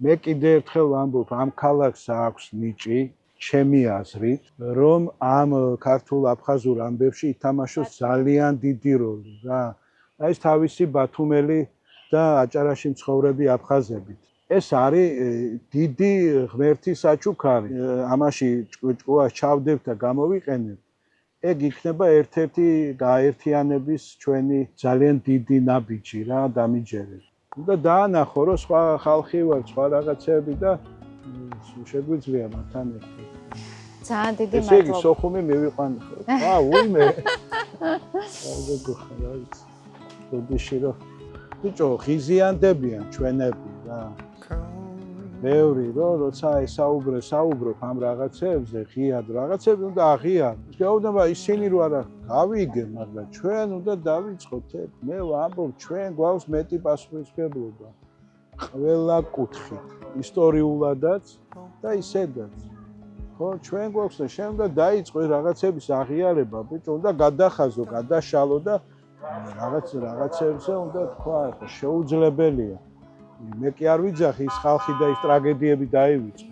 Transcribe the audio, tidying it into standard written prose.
მე კიდე ერთხელ ვამბობ, ამ ქალაქს აქვს ნიჭი, ჩემი აზრით, რომ ამ ქართულ აფხაზურ ამბებში ითამაშოს ძალიან დიდი როლი რა. ეს თავისი ბათუმელი და აჭარაში მცხოვრები აფხაზები. ეს არის დიდი ღმერთის საჩუქარი. ამაში ჭკუას ჩავდებთ და გამოვიყენებ. ეგ იქნება ერთ-ერთი გაერთიანების ჩვენი ძალიან დიდი ნაბიჯი რა, დამიჯერეთ. და დაანახო რომ სხვა ხალხი ვარ, სხვა რაღაცები და შეგვიძლია მათთან ერთად. ძალიან დიდი მადლობა. ესე იგი სოხუმი მივიყვანე. უიმე. გოდიში რომ ბიჭო, ღიზიანდებიან ჩვენები რა. ბევრი რომ როცა საუბრობ ამ რაღაცებზე, ღიად რაღაცები უნდა აღიაროს. შეუძლება ისინი რო არა გავიგე, მაგრამ ჩვენ უნდა დავიწყოთ ეგ. მე ვამბობ, ჩვენ გვაქვს მეტი პასუხისმგებლობა. ყველა კუთხით, ისტორიულადაც და ისედაც. ხო, ჩვენ გვაქვს და შენ უნდა დაიწყო რაღაცების აღიარება, ბიჭო, უნდა გადახაზო, გადაშალო და რაღაცებზე უნდა თქვა, შეუძლებელია. მე კი არ ვიძახი ის ხალხი და ის ტრაგედიები დაივიწყო.